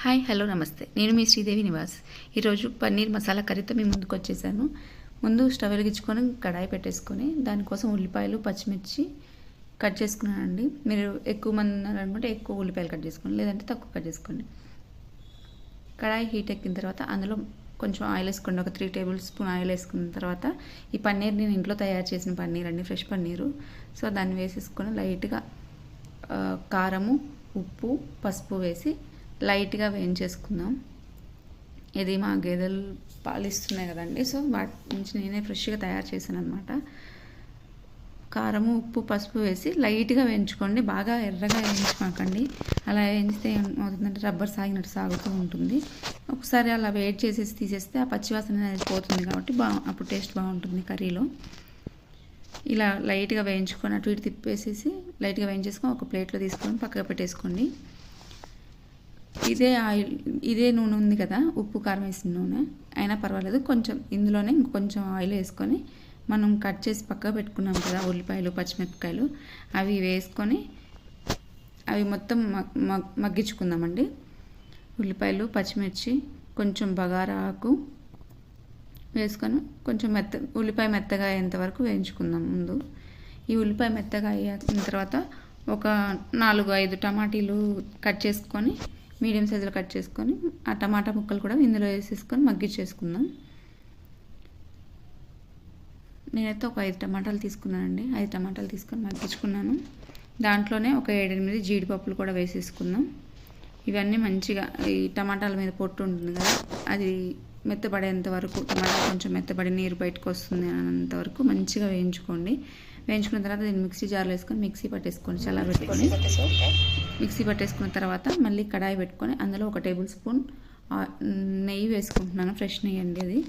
Hi hello నమస్తే, నేను మీ శ్రీదేవి నివాస్. ఈరోజు పన్నీర్ మసాలా కర్రీతో మీ ముందుకు వచ్చేసాను. ముందు స్టవ్ వెలిగించుకొని కడాయి పెట్టేసుకొని దానికోసం ఉల్లిపాయలు పచ్చిమిర్చి కట్ చేసుకున్నానండి. మీరు ఎక్కువ మంది ఉన్నారనుకుంటే ఎక్కువ ఉల్లిపాయలు కట్ చేసుకోండి, లేదంటే తక్కువ కట్ చేసుకోండి. కడాయి హీట్ ఎక్కిన తర్వాత అందులో కొంచెం ఆయిల్ వేసుకోండి. ఒక 3 టేబుల్ స్పూన్ ఆయిల్ వేసుకున్న తర్వాత ఈ పన్నీర్ నేను ఇంట్లో తయారు చేసిన పన్నీర్ అండి, ఫ్రెష్ పన్నీరు. సో దాన్ని వేసేసుకొని లైట్గా కారము, ఉప్పు, పసుపు వేసి లైట్గా వేయించేసుకుందాం. ఇది మా గేదెలు పాలు ఇస్తున్నాయి కదండి, సో వాటి నుంచి నేనే ఫ్రెష్గా తయారు చేశాను అనమాట. కారము, ఉప్పు, పసుపు వేసి లైట్గా వేయించుకోండి, బాగా ఎర్రగా వేయించుకోకండి. అలా వేయించితే ఏమవుతుందంటే రబ్బర్ సాగినట్టు సాగుతూ ఉంటుంది. ఒకసారి అలా వేడి చేసేసి తీసేస్తే ఆ పచ్చివాసన అనేది పోతుంది, కాబట్టి అప్పుడు టేస్ట్ బాగుంటుంది కర్రీలో. ఇలా లైట్గా వేయించుకొని అటు ఇటు తిప్పేసేసి లైట్గా వేయించేసుకొని ఒక ప్లేట్లో తీసుకొని పక్కకు పెట్టేసుకోండి. ఇదే నూనె ఉంది కదా, ఉప్పు కారం వేసిన నూనె అయినా పర్వాలేదు, కొంచెం ఇందులోనే ఇంకొంచెం ఆయిల్ వేసుకొని మనం కట్ చేసి పక్కకు పెట్టుకున్నాం కదా ఉల్లిపాయలు, పచ్చిమిరపకాయలు, అవి వేసుకొని అవి మొత్తం మగ్గించుకుందామండి. ఉల్లిపాయలు, పచ్చిమిర్చి, కొంచెం బగారా ఆకు వేసుకొని కొంచెం ఉల్లిపాయ మెత్తగా అయ్యేంత వరకు వేయించుకుందాం. ముందు ఈ ఉల్లిపాయ మెత్తగా అయిన తర్వాత ఒక 4-5 టమాటీలు కట్ చేసుకొని మీడియం సైజులో కట్ చేసుకొని ఆ టమాటా ముక్కలు కూడా ఇందులో వేసేసుకొని మగ్గిచ్చేసుకుందాం. నేనైతే ఒక 5 టమాటాలు తీసుకున్నానండి. 5 టమాటాలు తీసుకొని మగ్గించుకున్నాను. దాంట్లోనే ఒక 7-8 జీడిపప్పులు కూడా వేసేసుకుందాం. ఇవన్నీ మంచిగా ఈ టమాటాల మీద పొట్టు ఉంటుంది కదా, అది మెత్తబడేంత వరకు, టమాటా కొంచెం మెత్తబడి నీరు బయటకు వస్తుంది అన్నంత వరకు మంచిగా వేయించుకోండి. వేయించుకున్న తర్వాత దీన్ని మిక్సీ జార్లో వేసుకొని మిక్సీ పట్టేసుకోండి, చల్లబెట్టుకొని. మిక్సీ పట్టేసుకున్న తర్వాత మళ్ళీ కడాయి పెట్టుకొని అందులో 1 టేబుల్ స్పూన్ నెయ్యి వేసుకుంటున్నాను, ఫ్రెష్ నెయ్యి అండి అది.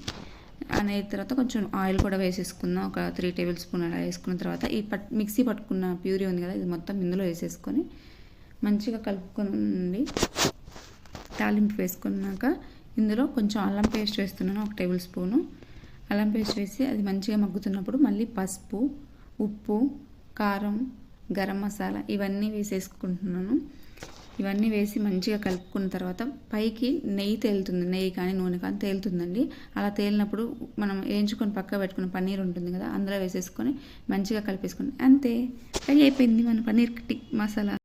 ఆ నెయ్యి తర్వాత కొంచెం ఆయిల్ కూడా వేసేసుకుందాం, ఒక 3 టేబుల్ స్పూన్ అలా వేసుకున్న తర్వాత ఈ మిక్సీ పట్టుకున్న ప్యూరీ ఉంది కదా, ఇది మొత్తం ఇందులో వేసేసుకొని మంచిగా కలుపుకోండి. తాలింపు వేసుకున్నాక ఇందులో కొంచెం అల్లం పేస్ట్ వేస్తున్నాను, 1 టేబుల్ స్పూను అల్లం పేస్ట్ వేసి అది మంచిగా మగ్గుతున్నప్పుడు మళ్ళీ పసుపు, ఉప్పు, కారం, గరం మసాలా ఇవన్నీ వేసేసుకుంటున్నాను. ఇవన్నీ వేసి మంచిగా కలుపుకున్న తర్వాత పైకి నెయ్యి తేలుతుంది, నెయ్యి కానీ నూనె కానీ తేలుతుందండి. అలా తేలినప్పుడు మనం వేయించుకొని పక్క పెట్టుకున్న పన్నీర్ ఉంటుంది కదా, అందులో వేసేసుకొని మంచిగా కలిపేసుకొని అంతే రెడీ అయిపోయింది మన పన్నీర్ మసాలా.